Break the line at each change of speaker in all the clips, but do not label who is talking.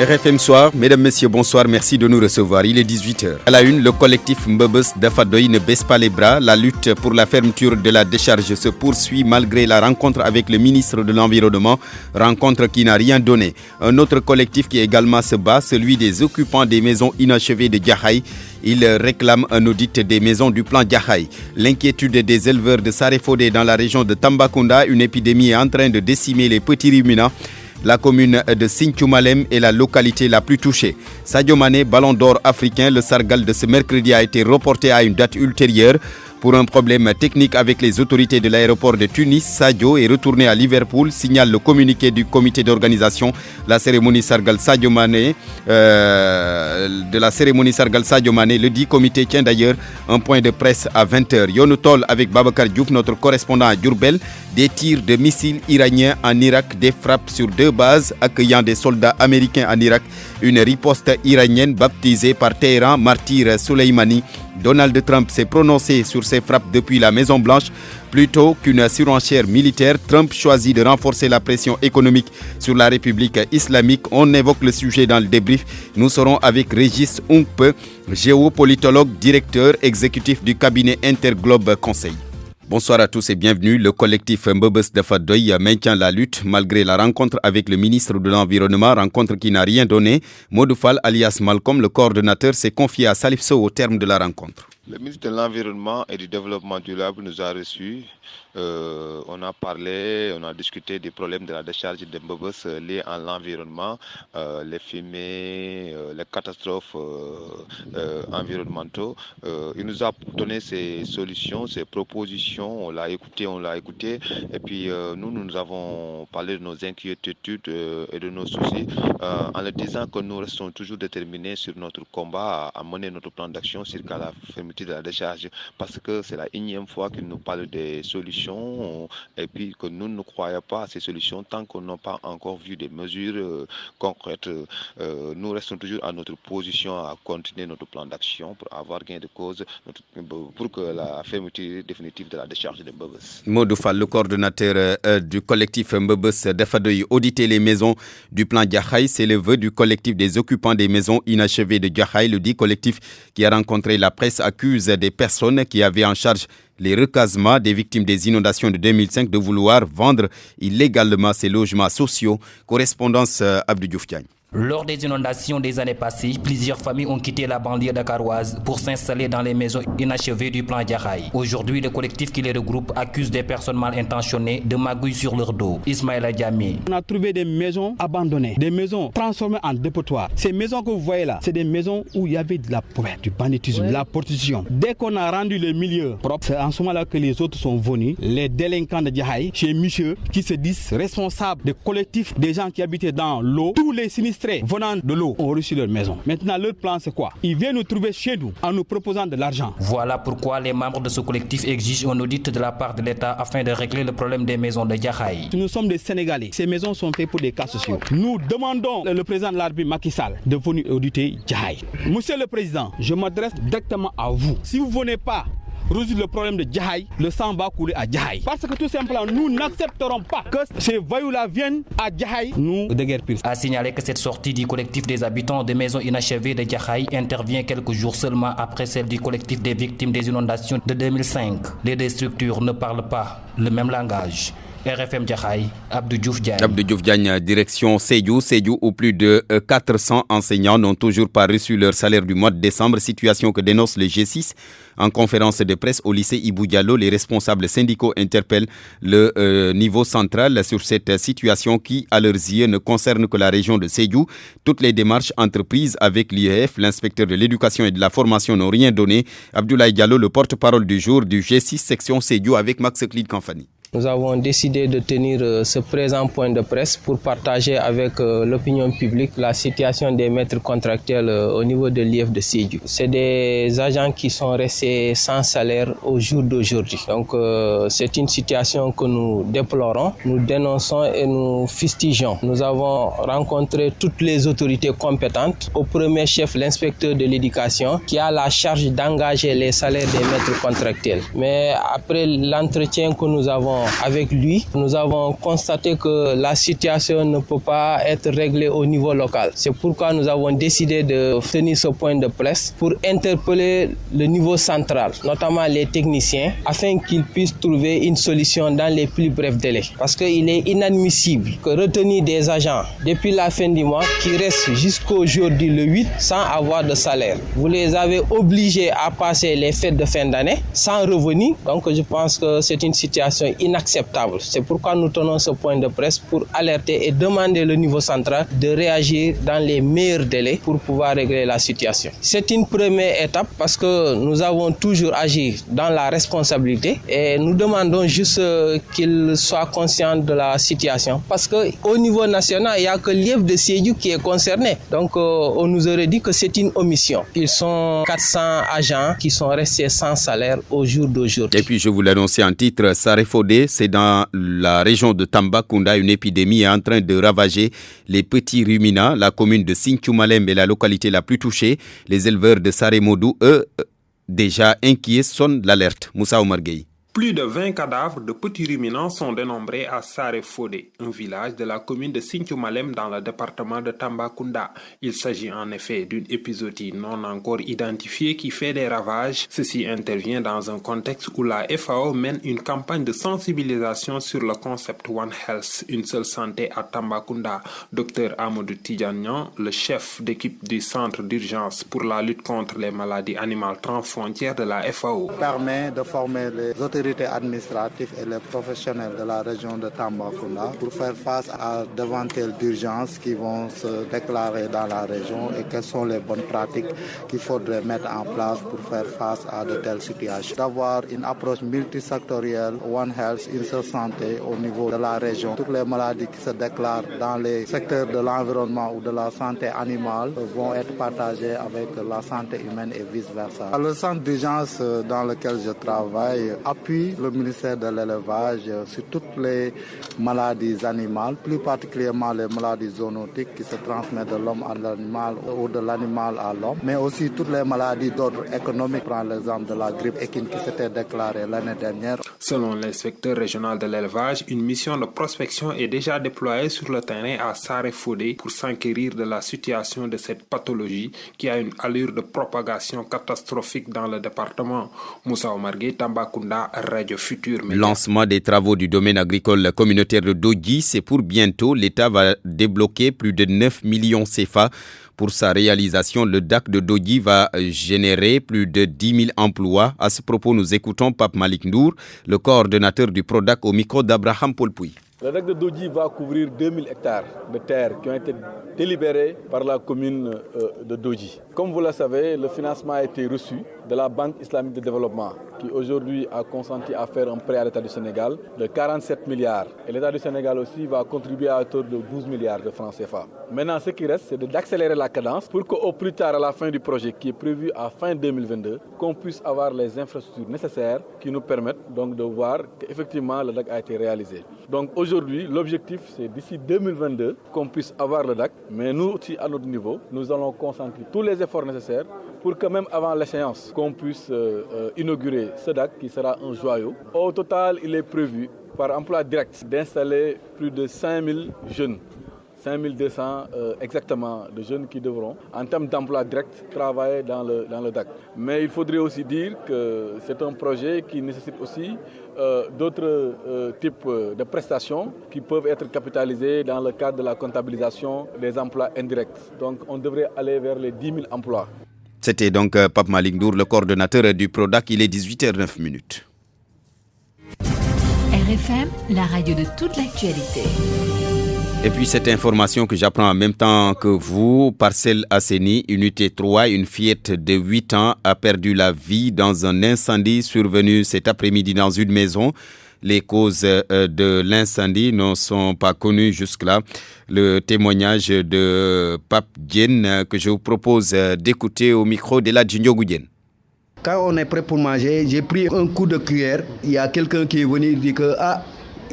RFM Soir, mesdames, messieurs, bonsoir, merci de nous recevoir. Il est 18h. À la une, le collectif Mbebes d'Afadoy ne baisse pas les bras. La lutte pour la fermeture de la décharge se poursuit malgré la rencontre avec le ministre de l'Environnement, rencontre qui n'a rien donné. Un autre collectif qui également se bat, celui des occupants des maisons inachevées de Djahaï. Il réclame un audit des maisons du plan Djahaï. L'inquiétude des éleveurs de Sarefodé dans la région de Tambacounda, une épidémie est en train de décimer les petits ruminants. La commune de Sinthiou-Malem est la localité la plus touchée. Sadio Mané, ballon d'or africain, le Sargal de ce mercredi a été reporté à une date ultérieure. Pour un problème technique avec les autorités de l'aéroport de Tunis, Sadio est retourné à Liverpool, signale le communiqué du comité d'organisation. La cérémonie Sargal Sadio Mané, le dit comité tient d'ailleurs un point de presse à 20h. Yonutol avec Babacar Diouf, notre correspondant à Diourbel. Des tirs de missiles iraniens en Irak, des frappes sur 2 bases accueillant des soldats américains en Irak. Une riposte iranienne baptisée par Téhéran martyr Soleimani. Donald Trump s'est prononcé sur ces frappes depuis la Maison-Blanche. Plutôt qu'une surenchère militaire, Trump choisit de renforcer la pression économique sur la République islamique. On évoque le sujet dans le débrief. Nous serons avec Régis Oumpe, géopolitologue, directeur exécutif du cabinet Interglobe Conseil. Bonsoir à tous et bienvenue. Le collectif Mbebes d'Afadoy maintient la lutte malgré la rencontre avec le ministre de l'Environnement, rencontre qui n'a rien donné. Modou Fall, alias Malcolm, le coordonnateur, s'est confié à Salif Sow au terme de la rencontre.
Le ministre de l'Environnement et du Développement durable nous a reçus. On a parlé, on a discuté des problèmes de la décharge de Mbebes liés à l'environnement, les fumées, les catastrophes environnementaux. Il nous a donné ses solutions, ses propositions, on l'a écouté. Et puis nous avons parlé de nos inquiétudes et de nos soucis en leur disant que nous restons toujours déterminés sur notre combat à mener notre plan d'action circa la fermeture de la décharge, parce que c'est la énième fois qu'il nous parle des solutions et puis que nous ne croyons pas à ces solutions tant qu'on n'a pas encore vu des mesures concrètes. Nous restons toujours à notre position à continuer notre plan d'action pour avoir gain de cause pour que la fermeture définitive de la décharge de Mbebes.
Modou Fall, le coordonnateur du collectif Mbebes d'Afadoy, auditer les maisons du plan Djahaï, c'est le vœu du collectif des occupants des maisons inachevées de Djahaï. Le dit collectif qui a rencontré la presse accuse des personnes qui avaient en charge les recasements des victimes des inondations de 2005 de vouloir vendre illégalement ces logements sociaux. Correspondance Abdou Diouf Diagne.
Lors des inondations des années passées, plusieurs familles ont quitté la banlieue dakaroise pour s'installer dans les maisons inachevées du plan Djahaï. Aujourd'hui, le collectif qui les regroupe accuse des personnes mal intentionnées de magouilles sur leur dos. Ismaïla Diamé.
On a trouvé des maisons abandonnées, des maisons transformées en dépotoirs. Ces maisons que vous voyez là, c'est des maisons où il y avait de la poubelle, du banditisme, de la prostitution. Dès qu'on a rendu les milieux propres, c'est en ce moment-là que les autres sont venus, les délinquants de Djahaï, chez Michel, qui se disent responsables des collectifs, des gens qui habitaient dans l'eau, tous les sinistrés venant de l'eau ont reçu leur maison. Maintenant, leur plan, c'est quoi? Ils viennent nous trouver chez nous en nous proposant de l'argent.
Voilà pourquoi les membres de ce collectif exigent un audit de la part de l'État afin de régler le problème des maisons de Djahaï.
Nous sommes des Sénégalais. Ces maisons sont faites pour des cas sociaux. Nous demandons le président de la République, Macky Sall, de venir auditer Djahaï. Monsieur le Président, je m'adresse directement à vous. Si vous ne venez pas résoudre le problème de Djahaï, le sang va couler à Djahaï. Parce que tout simplement, nous n'accepterons pas que ces voyous-là viennent à Djahaï nous déguerpir.
A signaler que cette sortie du collectif des habitants des maisons inachevées de Djahaï intervient quelques jours seulement après celle du collectif des victimes des inondations de 2005. Les deux structures ne parlent pas le même langage. RFM Djahaï, Abdou Diouf Diagne.
Abdou Diouf Diagne, direction Sédhiou, où plus de 400 enseignants n'ont toujours pas reçu leur salaire du mois de décembre, situation que dénonce le G6. En conférence de presse au lycée Ibou Diallo, les responsables syndicaux interpellent le niveau central sur cette situation qui, à leurs yeux, ne concerne que la région de Sédhiou. Toutes les démarches entreprises avec l'IEF, l'inspecteur de l'éducation et de la formation n'ont rien donné. Abdoulaye Diallo, le porte-parole du jour du G6 section Sédhiou avec Max Clid Kamfani.
Nous avons décidé de tenir ce présent point de presse pour partager avec l'opinion publique la situation des maîtres contractuels au niveau de l'IEF de Sédhiou. C'est des agents qui sont restés sans salaire au jour d'aujourd'hui. Donc c'est une situation que nous déplorons, nous dénonçons et nous fustigeons. Nous avons rencontré toutes les autorités compétentes, au premier chef l'inspecteur de l'éducation qui a la charge d'engager les salaires des maîtres contractuels. Mais après l'entretien que nous avons réunion avec lui, nous avons constaté que la situation ne peut pas être réglée au niveau local. C'est pourquoi nous avons décidé de tenir ce point de presse pour interpeller le niveau central, notamment les techniciens, afin qu'ils puissent trouver une solution dans les plus brefs délais. Parce qu'il est inadmissible que retenir des agents depuis la fin du mois qui restent jusqu'aujourd'hui le 8 sans avoir de salaire. Vous les avez obligés à passer les fêtes de fin d'année sans revenu. Donc je pense que c'est une situation inacceptable. C'est pourquoi nous tenons ce point de presse pour alerter et demander au niveau central de réagir dans les meilleurs délais pour pouvoir régler la situation. C'est une première étape parce que nous avons toujours agi dans la responsabilité et nous demandons juste qu'ils soient conscients de la situation parce qu'au niveau national, il n'y a que l'IEF de Sédhiou qui est concerné. Donc on nous aurait dit que c'est une omission. Ils sont 400 agents qui sont restés sans salaire au jour d'aujourd'hui.
Et puis je vous l'annonçais en titre, Sarefodé, c'est dans la région de Tambacounda, une épidémie est en train de ravager les petits ruminants. La commune de Sinthiou Malem est la localité la plus touchée. Les éleveurs de Saremodou, eux, déjà inquiets, sonnent l'alerte. Moussa Oumar Gueye.
Plus de 20 cadavres de petits ruminants sont dénombrés à Sarefodé, un village de la commune de Sinthiou Malem dans le département de Tambacounda. Il s'agit en effet d'une épizootie non encore identifiée qui fait des ravages. Ceci intervient dans un contexte où la FAO mène une campagne de sensibilisation sur le concept One Health, une seule santé à Tambacounda. Dr Amadou Tidjanian, le chef d'équipe du centre d'urgence pour la lutte contre les maladies animales transfrontières de la FAO,
permet de former les autorités administratives et les professionnels de la région de Tambacounda pour faire face à d'éventuelles d'urgence qui vont se déclarer dans la région et quelles sont les bonnes pratiques qu'il faudrait mettre en place pour faire face à de telles situations. D'avoir une approche multisectorielle, One Health, une seule santé au niveau de la région. Toutes les maladies qui se déclarent dans les secteurs de l'environnement ou de la santé animale vont être partagées avec la santé humaine et vice-versa. Le centre d'urgence dans lequel je travaille appuie le ministère de l'élevage sur toutes les maladies animales, plus particulièrement les maladies zoonotiques qui se transmettent de l'homme à l'animal ou de l'animal à l'homme, mais aussi toutes les maladies d'ordre économique. Prends l'exemple de la grippe équine qui s'était déclarée l'année dernière.
Selon l'inspecteur régional de l'élevage, une mission de prospection est déjà déployée sur le terrain à Sarefodé pour s'enquérir de la situation de cette pathologie qui a une allure de propagation catastrophique dans le département. Moussa Oumar Gueye, Tambacounda, Radio Futur Média.
Lancement des travaux du domaine agricole communautaire de Dodji, c'est pour bientôt. L'État va débloquer plus de 9 millions CFA. Pour sa réalisation, le DAC de Dodji va générer plus de 10 000 emplois. À ce propos, nous écoutons Pape Malik Ndour, le coordonnateur du PRODAC au micro d'Abraham Polpouy.
Le DAC de Dodji va couvrir 2000 hectares de terres qui ont été délibérés par la commune de Dodji. Comme vous le savez, le financement a été reçu de la Banque islamique de développement qui aujourd'hui a consenti à faire un prêt à l'État du Sénégal de 47 milliards. Et l'État du Sénégal aussi va contribuer à hauteur de 12 milliards de francs CFA. Maintenant, ce qui reste, c'est d'accélérer la cadence pour qu'au plus tard, à la fin du projet qui est prévu à fin 2022, qu'on puisse avoir les infrastructures nécessaires qui nous permettent donc de voir qu'effectivement le DAC a été réalisé. Donc aujourd'hui, l'objectif, c'est d'ici 2022 qu'on puisse avoir le DAC. Mais nous aussi, à notre niveau, nous allons concentrer tous les efforts nécessaires pour que même avant l'échéance, qu'on puisse inaugurer ce DAC qui sera un joyau. Au total, il est prévu par emploi direct d'installer plus de 5000 jeunes. 5200 exactement de jeunes qui devront, en termes d'emploi direct, travailler dans le DAC. Mais il faudrait aussi dire que c'est un projet qui nécessite aussi d'autres types de prestations qui peuvent être capitalisées dans le cadre de la comptabilisation des emplois indirects. Donc on devrait aller vers les 10 000 emplois.
C'était donc Pape Malik Ndour, le coordonnateur du PRODAC. Il est 18h09.
RFM, la radio de toute l'actualité.
Et puis cette information que j'apprends en même temps que vous, Parcelles Asseni, unité 3, une fillette de 8 ans a perdu la vie dans un incendie survenu cet après-midi dans une maison. Les causes de l'incendie ne sont pas connues jusque-là. Le témoignage de Pape Diène que je vous propose d'écouter au micro de la Djindiogou Diène.
Quand on est prêt pour manger, j'ai pris un coup de cuillère. Il y a quelqu'un qui est venu dire que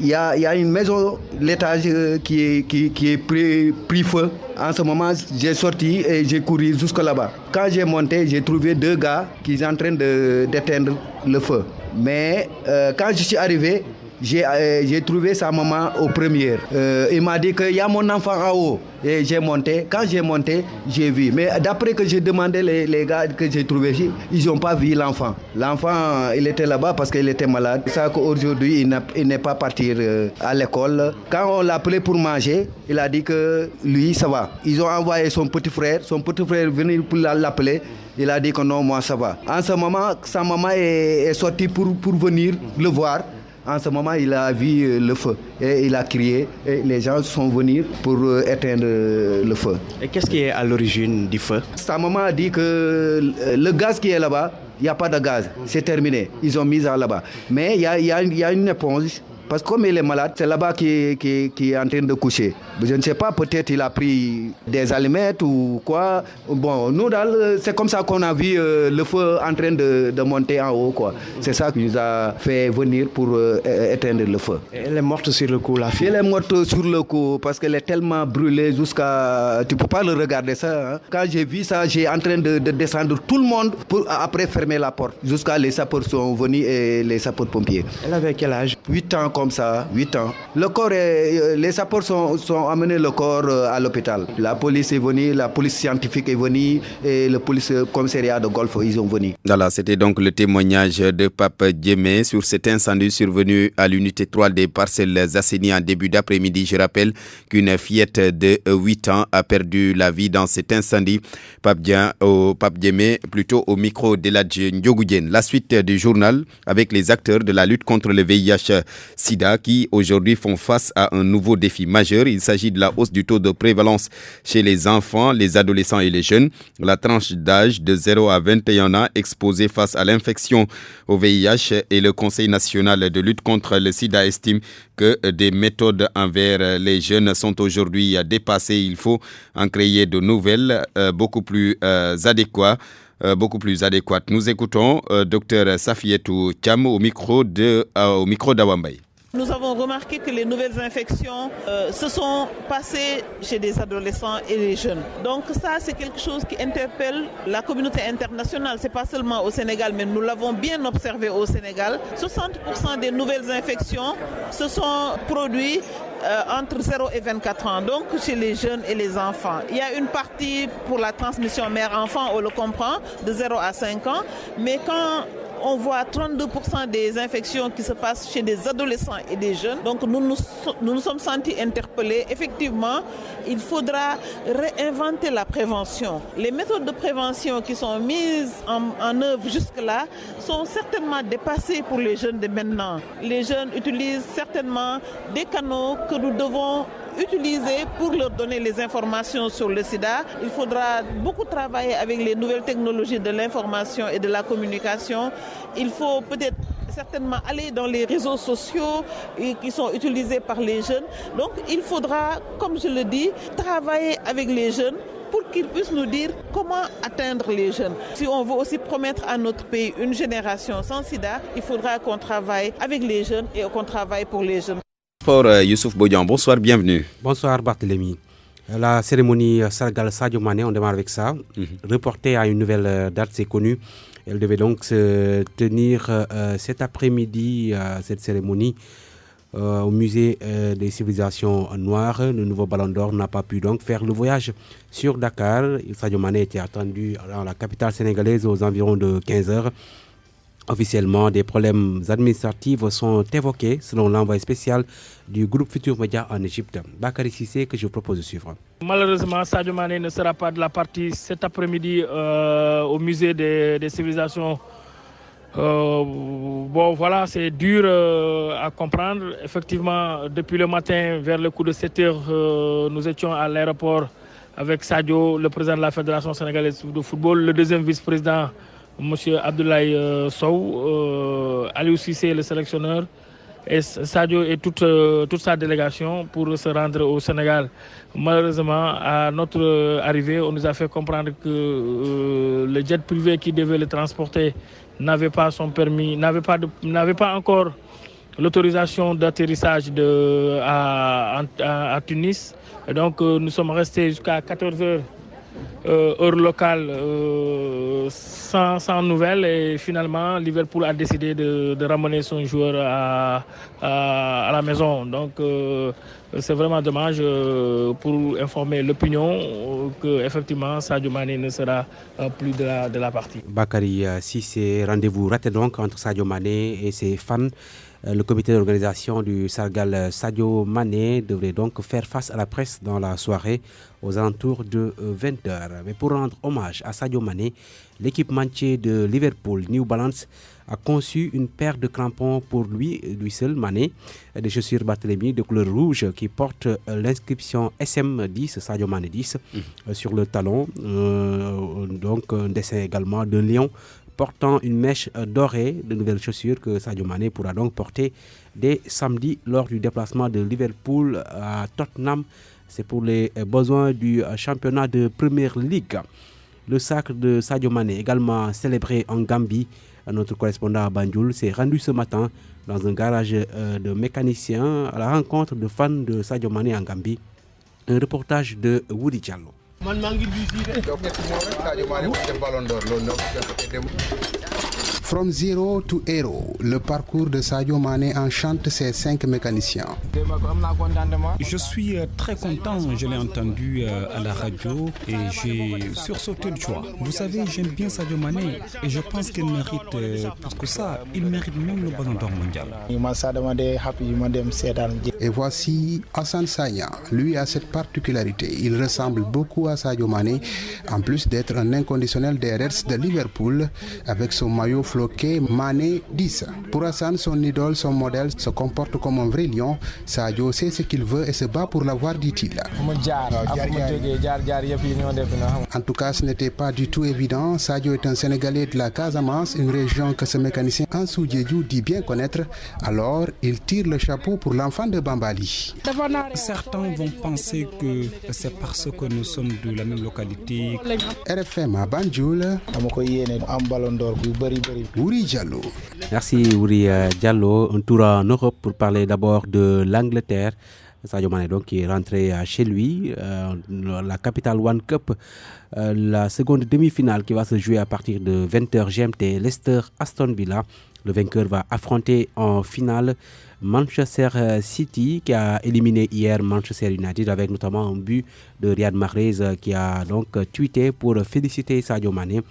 il y a une maison, l'étage qui est pris feu. En ce moment, j'ai sorti et j'ai couru jusque là-bas. Quand j'ai monté, j'ai trouvé 2 gars qui sont en train d'éteindre le feu. Mais quand je suis arrivé, j'ai trouvé sa maman aux premières. Il m'a dit qu'il y a mon enfant en haut. Et j'ai monté. Quand j'ai monté, j'ai vu. Mais d'après que j'ai demandé les gars que j'ai trouvés ici, ils n'ont pas vu l'enfant. L'enfant, il était là-bas parce qu'il était malade. C'est ça qu'aujourd'hui, il n'est pas parti à l'école. Quand on l'a appelé pour manger, il a dit que lui, ça va. Ils ont envoyé son petit frère venir pour l'appeler. Il a dit que non, moi ça va. En ce moment, sa maman est sortie pour venir le voir. En ce moment, il a vu le feu et il a crié et les gens sont venus pour éteindre le feu.
Et qu'est-ce qui est à l'origine du feu?
Sa maman a dit que le gaz qui est là-bas, il n'y a pas de gaz, c'est terminé. Ils ont mis ça là-bas. Mais il y a une éponge. Parce que comme il est malade, c'est là-bas qui est en train de coucher. Je ne sais pas, peut-être il a pris des allumettes ou quoi. Bon, nous, c'est comme ça qu'on a vu le feu en train de monter en haut, quoi. C'est ça qui nous a fait venir pour éteindre le feu.
Et elle est morte sur le coup, la fille?
Elle est morte sur le coup parce qu'elle est tellement brûlée jusqu'à... Tu ne peux pas le regarder, ça. Hein? Quand j'ai vu ça, j'ai en train de descendre tout le monde pour après fermer la porte. Jusqu'à les sapeurs sont venus et les sapeurs-pompiers.
Elle avait quel âge?
8 ans. Comme ça, 8 ans. Les sapeurs sont amenés le corps à l'hôpital. La police est venue, la police scientifique est venue et le police commissariat de Golfe, ils sont venus.
Voilà, c'était donc le témoignage de Pape Djemé sur cet incendie survenu à l'unité 3 des Parcelles Assainies en début d'après-midi. Je rappelle qu'une fillette de 8 ans a perdu la vie dans cet incendie. Pape Djemé, plutôt au micro d'Eladji Ndiogoudjen. La suite du journal avec les acteurs de la lutte contre le VIH-Sida qui aujourd'hui font face à un nouveau défi majeur. Il s'agit de la hausse du taux de prévalence chez les enfants, les adolescents et les jeunes. La tranche d'âge de 0 à 21 ans exposée face à l'infection au VIH et le Conseil national de lutte contre le sida estime que des méthodes envers les jeunes sont aujourd'hui dépassées. Il faut en créer de nouvelles, beaucoup plus adéquates. Nous écoutons Dr Safietou Thiam au micro d'Awambay.
Nous avons remarqué que les nouvelles infections se sont passées chez des adolescents et les jeunes. Donc ça, c'est quelque chose qui interpelle la communauté internationale. Ce n'est pas seulement au Sénégal, mais nous l'avons bien observé au Sénégal. 60% des nouvelles infections se sont produites entre 0 et 24 ans, donc chez les jeunes et les enfants. Il y a une partie pour la transmission mère-enfant, on le comprend, de 0 à 5 ans, mais quand on voit 32% des infections qui se passent chez des adolescents et des jeunes. Donc nous nous sommes sentis interpellés. Effectivement, il faudra réinventer la prévention. Les méthodes de prévention qui sont mises en œuvre jusque-là sont certainement dépassées pour les jeunes de maintenant. Les jeunes utilisent certainement des canaux que nous devons utiliser pour leur donner les informations sur le sida. Il faudra beaucoup travailler avec les nouvelles technologies de l'information et de la communication. Il faut peut-être certainement aller dans les réseaux sociaux qui sont utilisés par les jeunes. Donc il faudra, comme je le dis, travailler avec les jeunes pour qu'ils puissent nous dire comment atteindre les jeunes. Si on veut aussi promettre à notre pays une génération sans sida, il faudra qu'on travaille avec les jeunes et qu'on travaille pour les jeunes.
Youssouf Bodian, bonsoir, bienvenue.
Bonsoir Barthélémy. La cérémonie Sargal Sadio Mané, on démarre avec ça. Reportée à une nouvelle date, c'est connu. Elle devait donc se tenir cet après-midi, cette cérémonie, au musée des civilisations noires. Le nouveau Ballon d'Or n'a pas pu donc faire le voyage sur Dakar. Sadio Mané était attendu dans la capitale sénégalaise aux environs de 15h. Officiellement, des problèmes administratifs sont évoqués selon l'envoyé spécial du groupe Futur Média en Égypte. Bakary Cissé, que je vous propose de suivre.
Malheureusement, Sadio Mané ne sera pas de la partie cet après-midi au musée des civilisations. Bon, voilà, c'est dur à comprendre. Effectivement, depuis le matin, vers le coup de 7 heures, nous étions à l'aéroport avec Sadio, le président de la Fédération sénégalaise de football, le deuxième vice-président, M. Abdoulaye Sow, Aliou Cissé, le sélectionneur, et Sadio et toute sa délégation pour se rendre au Sénégal. Malheureusement, à notre arrivée, on nous a fait comprendre que le jet privé qui devait le transporter n'avait pas son permis, n'avait pas encore l'autorisation d'atterrissage à Tunis. Et donc nous sommes restés jusqu'à 14h heure locale, sans nouvelles, et finalement Liverpool a décidé de ramener son joueur à la maison. Donc c'est vraiment dommage pour informer l'opinion que effectivement Sadio Mané ne sera plus de la partie.
Bakary Cissé, rendez-vous raté donc entre Sadio Mané et ses fans. Le comité d'organisation du Sargal Sadio Mané devrait donc faire face à la presse dans la soirée aux alentours de 20h. Mais pour rendre hommage à Sadio Mané, l'équipementier de Liverpool, New Balance, a conçu une paire de crampons pour lui seul, Mané, des chaussures Barthélemy de couleur rouge qui portent l'inscription SM10, Sadio Mané 10, sur le talon. Donc un dessin également d'un lion portant une mèche dorée, de nouvelles chaussures que Sadio Mané pourra donc porter dès samedi lors du déplacement de Liverpool à Tottenham. C'est pour les besoins du championnat de Premier League. Le sacre de Sadio Mané, également célébré en Gambie, notre correspondant à Banjul s'est rendu ce matin dans un garage de mécaniciens à la rencontre de fans de Sadio Mané en Gambie. Un reportage de Woody Diallo.
From zero to hero, le parcours de Sadio Mané enchante ses 5 mécaniciens.
Je suis très content, je l'ai entendu à la radio et j'ai sursauté de joie. Vous savez, j'aime bien Sadio Mané et je pense qu'il mérite plus que ça, il mérite même le Ballon d'Or mondial.
Et voici Hassan Sagna, lui a cette particularité, il ressemble beaucoup à Sadio Mané, en plus d'être un inconditionnel des Reds de Liverpool avec son maillot floqué Mané 10. Pour Hassan, son idole, son modèle se comporte comme un vrai lion. Sadio sait ce qu'il veut et se bat pour l'avoir, dit-il. En tout cas, ce n'était pas du tout évident. Sadio est un Sénégalais de la Casamance, une région que ce mécanicien Ansou Diédiou dit bien connaître. Alors, il tire le chapeau pour l'enfant de Bambali.
Certains vont penser que c'est parce que nous sommes de la même localité.
RFM à Banjul. Wouri Diallo.
Merci Wouri Diallo. Un tour en Europe pour parler d'abord de l'Angleterre. Sadio Mané donc qui est rentré chez lui, la Capital One Cup, la seconde demi-finale qui va se jouer à partir de 20h GMT, Leicester-Aston Villa. Le vainqueur va affronter en finale Manchester City qui a éliminé hier Manchester United avec notamment un but de Riyad Mahrez qui a donc tweeté pour féliciter Sadio Mané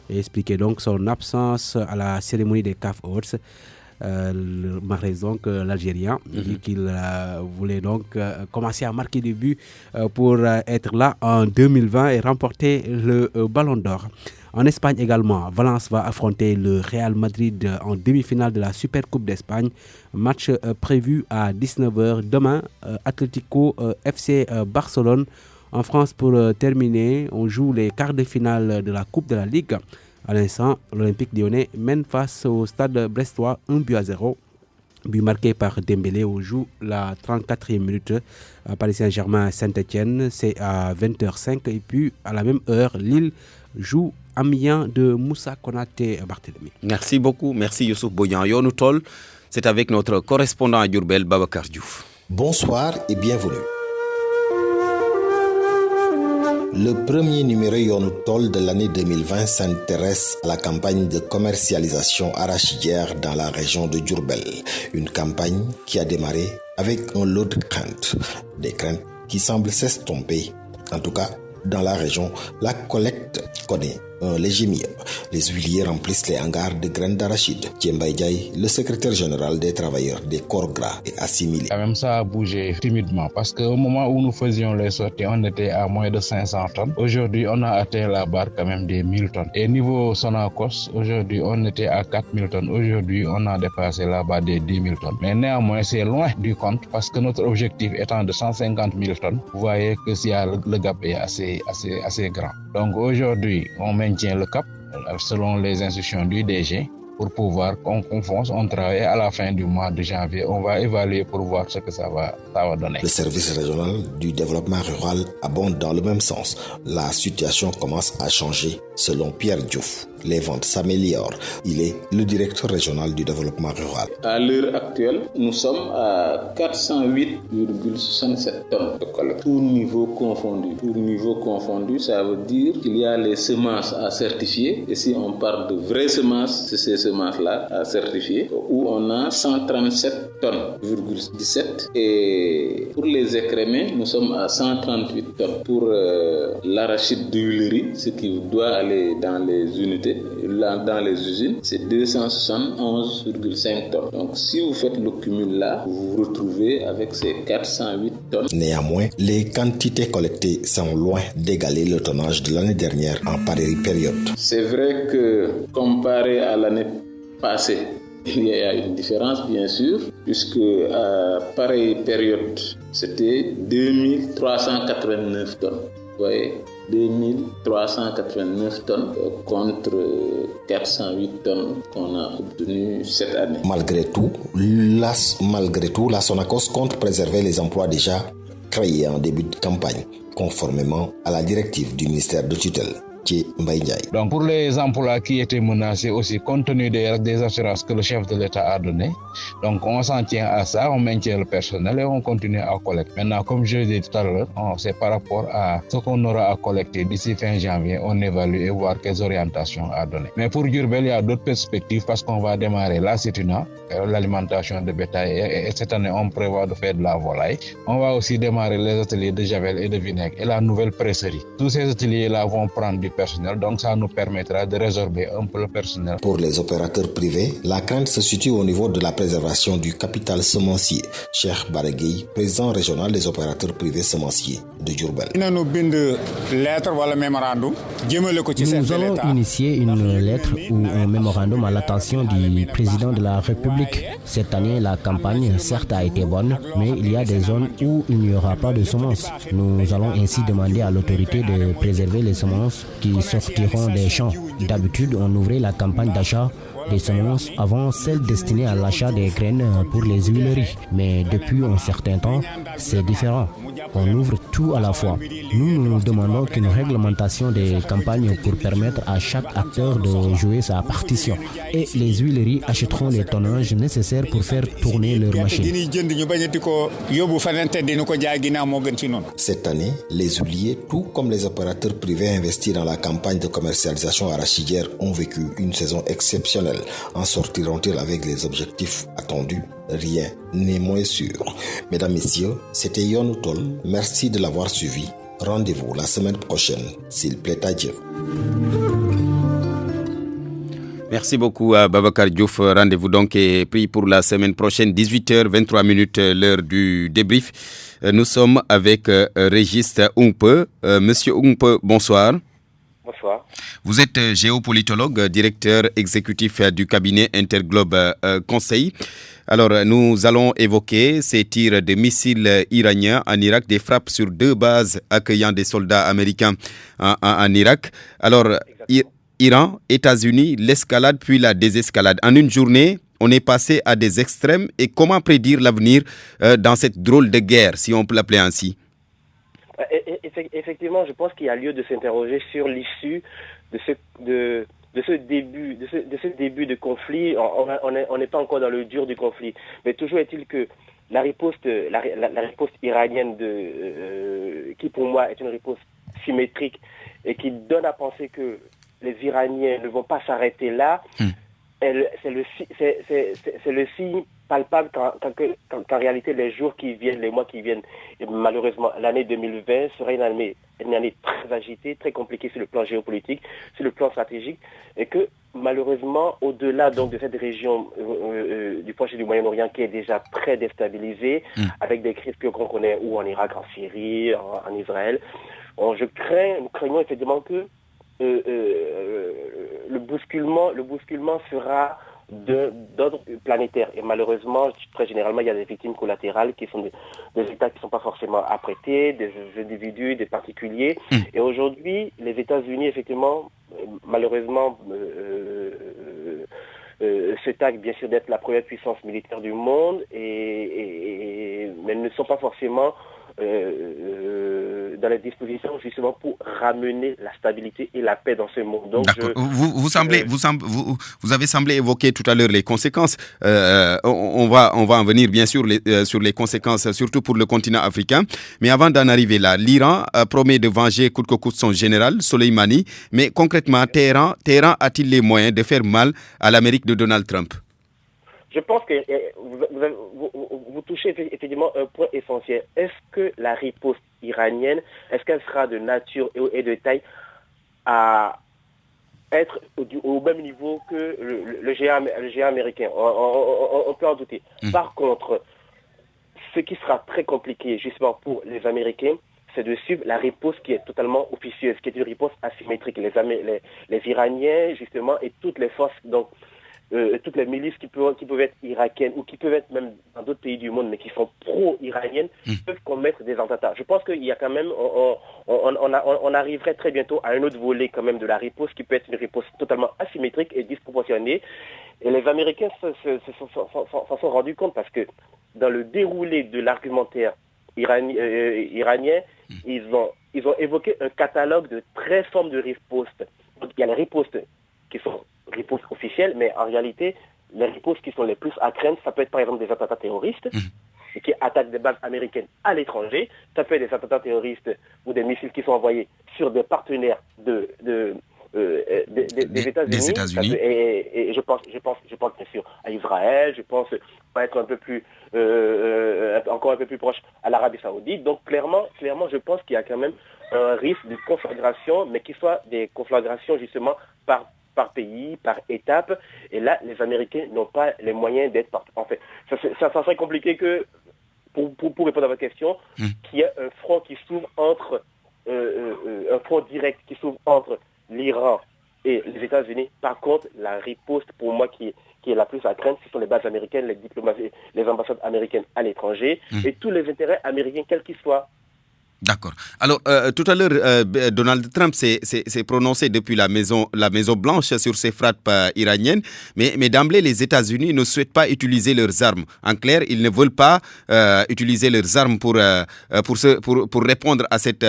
et expliquer donc son absence à la cérémonie des CAF Awards. Mahrez donc l'Algérien dit qu'il voulait donc commencer à marquer des buts pour être là en 2020 et remporter le Ballon d'Or. En Espagne également, Valence va affronter le Real Madrid en demi-finale de la Super Coupe d'Espagne. Match prévu à 19h demain. Atlético FC Barcelone. En France, pour terminer, on joue les quarts de finale de la Coupe de la Ligue. À l'instant, l'Olympique Lyonnais mène face au Stade Brestois 1-0. But marqué par Dembélé, on joue la 34e minute. Paris Saint-Germain Saint-Etienne, c'est à 20h05. Et puis, à la même heure, Lille joue Amiens de Moussa Konaté Barthélemy.
Merci beaucoup. Merci Youssouf Boyan. Yonoutol, c'est avec notre correspondant à Diourbel, Babacar Diouf.
Bonsoir et bienvenue. Le premier numéro Yonoutol de l'année 2020 s'intéresse à la campagne de commercialisation arachidière dans la région de Diourbel. Une campagne qui a démarré avec un lot de craintes. Des craintes qui semblent s'estomper. En tout cas, dans la région, la collecte connaît un léger mieux. Les huiliers remplissent les hangars de graines d'arachide. Djembaï Diaye, le secrétaire général des travailleurs des corps gras et assimilés.
Quand même ça a bougé timidement parce qu'au moment où nous faisions les sorties, on était à moins de 500 tonnes. Aujourd'hui, on a atteint la barre quand même des 1000 tonnes. Et niveau Sonacos, aujourd'hui, on était à 4000 tonnes. Aujourd'hui, on a dépassé la barre des 10 000 tonnes. Mais néanmoins, c'est loin du compte parce que notre objectif étant de 150 000 tonnes, vous voyez que le gap est assez grand. Donc aujourd'hui, on maintient le cap selon les instructions du DG pour pouvoir qu'on fonce, on travaille à la fin du mois de janvier. On va évaluer pour voir ce que ça va donner.
Le service régional du développement rural abonde dans le même sens. La situation commence à changer selon Pierre Diouf, les ventes s'améliorent. Il est le directeur régional du développement rural.
À l'heure actuelle, nous sommes à 408,67 tonnes de collecte. Tout niveau confondu. Tout niveau confondu, ça veut dire qu'il y a les semences à certifier. Et si on parle de vraies semences, c'est ces semences-là à certifier, où on a 137 tonnes,17. Et pour les écrémés, nous sommes à 138 tonnes. Pour l'arachide d'huilerie, ce qui doit aller dans les unités, dans les usines, c'est 271,5 tonnes. Donc si vous faites le cumul là, vous vous retrouvez avec ces 408 tonnes.
Néanmoins, les quantités collectées sont loin d'égaler le tonnage de l'année dernière en pareille période.
C'est vrai que comparé à l'année passée, il y a une différence bien sûr, puisque à pareille période, c'était 2389 tonnes. Vous voyez, 2389 tonnes contre 408 tonnes qu'on a obtenues cette année.
Malgré tout, la Sonacos compte préserver les emplois déjà créés en début de campagne, conformément à la directive du ministère de tutelle.
Donc pour les emplois qui étaient menacés aussi, compte tenu des assurances que le chef de l'État a données, donc on s'en tient à ça, on maintient le personnel et on continue à collecter. Maintenant, comme je l'ai dit tout à l'heure, c'est par rapport à ce qu'on aura à collecter d'ici fin janvier, on évalue et voir quelles orientations à donner. Mais pour Diourbel, il y a d'autres perspectives parce qu'on va démarrer la Cétuna, l'alimentation de bétail, et cette année on prévoit de faire de la volaille. On va aussi démarrer les ateliers de javel et de vinaigre et la nouvelle presserie. Tous ces ateliers-là vont prendre du personnel, donc ça nous permettra de résorber un peu le personnel.
Pour les opérateurs privés, la crainte se situe au niveau de la préservation du capital semencier. Cheikh Baregui, président régional des opérateurs privés semenciers de Diourbel.
Nous
allons initier une lettre ou un mémorandum à l'attention du président de la République. Cette année, la campagne, certes, a été bonne, mais il y a des zones où il n'y aura pas de semences. Nous allons ainsi demander à l'autorité de préserver les semences qui sortiront des champs. D'habitude, on ouvrait la campagne d'achat des semences avant celle destinée à l'achat des graines pour les huileries. Mais depuis un certain temps, c'est différent. On ouvre tout à la fois. Nous demandons qu'une réglementation des campagnes pour permettre à chaque acteur de jouer sa partition. Et les huileries achèteront les tonnages nécessaires pour faire tourner leurs machines.
Cette année, les huiliers, tout comme les opérateurs privés investis dans la campagne de commercialisation arachidière, ont vécu une saison exceptionnelle. En sortiront-ils avec les objectifs attendus? Rien n'est moins sûr. Mesdames, Messieurs, c'était Yonou Tol. Merci de l'avoir suivi. Rendez-vous la semaine prochaine, s'il plaît à Dieu.
Merci beaucoup à Babacar Diouf. Rendez-vous donc est pris pour la semaine prochaine, 18h23, l'heure du débrief. Nous sommes avec Régis Oumpe. Monsieur Oumpe, bonsoir.
Bonsoir.
Vous êtes géopolitologue, directeur exécutif du cabinet Interglobe Conseil. Alors, nous allons évoquer ces tirs de missiles iraniens en Irak, des frappes sur 2 bases accueillant des soldats américains en Irak. Alors, Iran, États-Unis, l'escalade puis la désescalade. En une journée, on est passé à des extrêmes. Et comment prédire l'avenir dans cette drôle de guerre, si on peut l'appeler ainsi?
Effectivement, je pense qu'il y a lieu de s'interroger sur l'issue de ce début de conflit. On n'est pas encore dans le dur du conflit, mais toujours est-il que la riposte iranienne qui pour moi est une riposte symétrique et qui donne à penser que les Iraniens ne vont pas s'arrêter là. C'est le signe palpable qu'en réalité les jours qui viennent, les mois qui viennent, et malheureusement l'année 2020 sera une année très agitée, très compliquée sur le plan géopolitique, sur le plan stratégique, et que malheureusement au-delà donc de cette région du Proche et du Moyen-Orient qui est déjà très déstabilisée, avec des crises qu'on connaît ou en Irak, en Syrie, en Israël, nous craignons effectivement que le bousculement sera d'ordre planétaire. Et malheureusement, très généralement, il y a des victimes collatérales qui sont des États qui ne sont pas forcément apprêtés, des individus, des particuliers. Et aujourd'hui, les États-Unis, effectivement, malheureusement, se taguent bien sûr d'être la première puissance militaire du monde, mais ne sont pas forcément dans les dispositions justement pour ramener la stabilité et la paix dans ce monde. Donc,
vous avez semblé évoquer tout à l'heure les conséquences. On va en venir bien sûr sur les conséquences, surtout pour le continent africain. Mais avant d'en arriver là, l'Iran promet de venger coûte que coûte son général, Soleimani. Mais concrètement, Téhéran a-t-il les moyens de faire mal à l'Amérique de Donald Trump?
Je pense que vous touchez effectivement un point essentiel. Est-ce que la riposte iranienne, est-ce qu'elle sera de nature et de taille à être au même niveau que le géant américain? On peut en douter. Par contre, ce qui sera très compliqué justement pour les Américains, c'est de suivre la riposte qui est totalement officieuse, qui est une riposte asymétrique. Les Iraniens, justement, et toutes les forces, donc toutes les milices qui peuvent être irakiennes ou qui peuvent être même dans d'autres pays du monde, mais qui sont pro-iraniennes, peuvent commettre des attentats. Je pense qu'il y a quand même, on arriverait très bientôt à un autre volet quand même de la riposte, qui peut être une riposte totalement asymétrique et disproportionnée. Et les Américains s'en sont rendus compte parce que dans le déroulé de l'argumentaire iranien, ils ont évoqué un catalogue de 13 formes de riposte. Donc, il y a les ripostes qui sont ripostes officielles, mais en réalité, les ripostes qui sont les plus à craindre, ça peut être par exemple des attentats terroristes qui attaquent des bases américaines à l'étranger, ça peut être des attentats terroristes ou des missiles qui sont envoyés sur des partenaires des États-Unis. Et je pense bien sûr à Israël, je pense pas être un peu plus encore un peu plus proche à l'Arabie Saoudite. Donc clairement, je pense qu'il y a quand même un risque de conflagration, mais qui soit des conflagrations justement par pays, par étape. Et là, les Américains n'ont pas les moyens d'être partout. En fait, ça serait compliqué que, pour répondre à votre question, qu'il y ait un front qui s'ouvre entre un front direct qui s'ouvre entre l'Iran et les États-Unis. Par contre, la riposte, pour moi, qui est la plus à craindre, ce sont les bases américaines, les diplomaties, les ambassades américaines à l'étranger et tous les intérêts américains, quels qu'ils soient.
D'accord. Alors, tout à l'heure, Donald Trump s'est prononcé depuis la Maison Blanche sur ces frappes iraniennes, mais d'emblée, les États-Unis ne souhaitent pas utiliser leurs armes. En clair, ils ne veulent pas utiliser leurs armes pour répondre à cette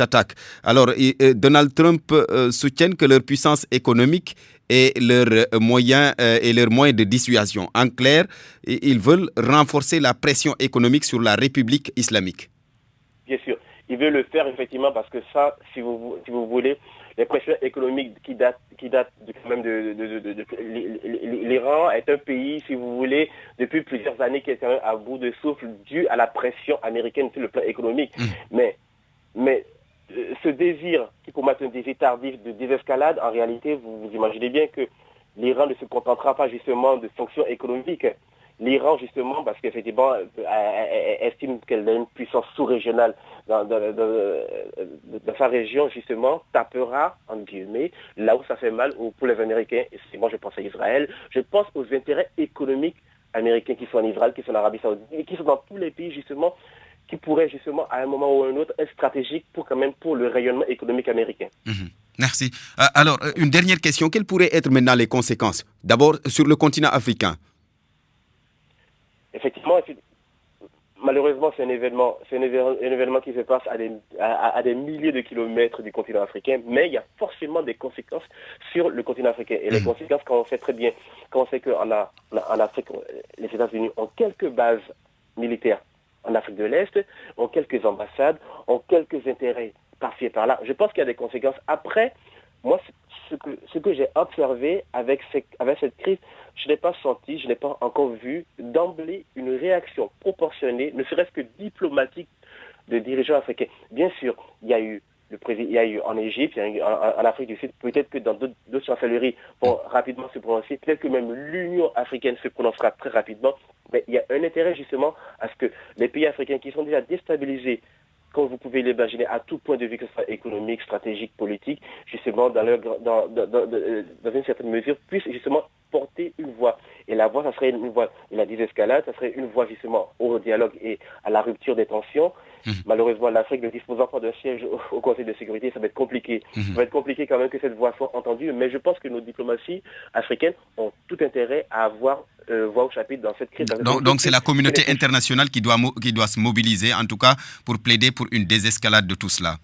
attaque. Alors, Donald Trump soutient que leur puissance économique et leurs moyens de dissuasion. En clair, ils veulent renforcer la pression économique sur la République islamique.
Bien sûr. Il veut le faire effectivement parce que ça, si vous voulez, les pressions économiques qui datent quand même de l'Iran est un pays, si vous voulez, depuis plusieurs années qui est quand même à bout de souffle dû à la pression américaine sur le plan économique. Mais ce désir, qui pour moi est un désir tardif de désescalade, en réalité, vous imaginez bien que l'Iran ne se contentera pas justement de sanctions économiques. L'Iran, justement, parce qu'effectivement, estime qu'elle a une puissance sous-régionale dans sa région, justement, tapera, en guillemets, là où ça fait mal pour les Américains. Et moi, je pense à Israël. Je pense aux intérêts économiques américains qui sont en Israël, qui sont en Arabie Saoudite, et qui sont dans tous les pays, justement, qui pourraient, justement, à un moment ou à un autre, être stratégiques pour le rayonnement économique américain.
Merci. Alors, une dernière question. Quelles pourraient être maintenant les conséquences? D'abord, sur le continent africain.
Effectivement, malheureusement, c'est un événement qui se passe à des milliers de kilomètres du continent africain, mais il y a forcément des conséquences sur le continent africain. Et les conséquences, quand on sait très bien, quand on sait qu'en Afrique, les États-Unis ont quelques bases militaires en Afrique de l'Est, ont quelques ambassades, ont quelques intérêts par-ci et par-là. Je pense qu'il y a des conséquences. Après, moi, ce que j'ai observé avec cette crise, je n'ai pas senti, je n'ai pas encore vu d'emblée une réaction proportionnée, ne serait-ce que diplomatique, de dirigeants africains. Bien sûr, il y a eu en Égypte, il y a eu en Afrique du Sud, peut-être que dans d'autres chancelleries vont rapidement se prononcer, peut-être que même l'Union africaine se prononcera très rapidement, mais il y a un intérêt justement à ce que les pays africains qui sont déjà déstabilisés, comme vous pouvez l'imaginer, à tout point de vue, que ce soit économique, stratégique, politique, justement, dans une certaine mesure, puissent justement porter une voix. Et la voix, ça serait une voix de la désescalade, ça serait une voix justement au dialogue et à la rupture des tensions. Malheureusement, l'Afrique ne disposant pas d'un siège au Conseil de sécurité, ça va être compliqué. Ça va être compliqué quand même que cette voix soit entendue, mais je pense que nos diplomaties africaines ont tout intérêt à avoir voix au chapitre dans cette crise.
Donc c'est la communauté internationale qui doit se mobiliser, en tout cas, pour plaider pour une désescalade de tout cela.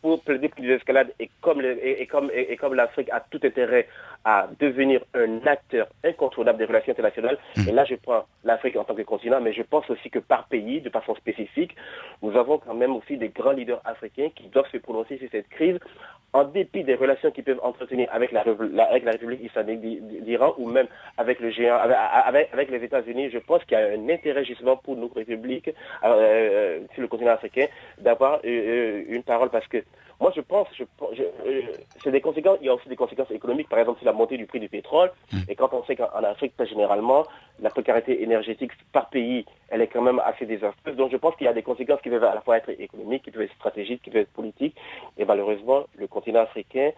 Pour plaider pour une désescalade, et comme l'Afrique a tout intérêt à devenir un acteur incontournable des relations internationales, et là je prends l'Afrique en tant que continent, mais je pense aussi que par pays, de façon spécifique, nous avons quand même aussi des grands leaders africains qui doivent se prononcer sur cette crise, en dépit des relations qu'ils peuvent entretenir avec la République islamique d'Iran ou même avec le géant, avec les États-Unis. Je pense qu'il y a un intérêt justement pour nos républiques sur le continent africain d'avoir une parole, parce que moi je pense, c'est des conséquences. Il y a aussi des conséquences économiques, par exemple sur la montée du prix du pétrole. Et quand on sait qu'en Afrique, généralement, la précarité énergétique par pays, elle est quand même assez désastreuse. Donc je pense qu'il y a des conséquences qui peuvent à la fois être économiques, qui peuvent être stratégiques, qui peuvent être politiques. Et malheureusement, le continent africain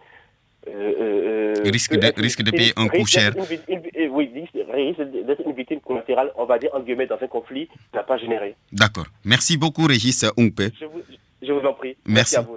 risque de payer un coût cher.
Oui, risque d'être une victime collatérale, on va dire, en guillemets, dans un conflit qui n'a pas généré.
D'accord. Merci beaucoup, Régis Oungpe.
Je vous en prie.
Merci
à vous.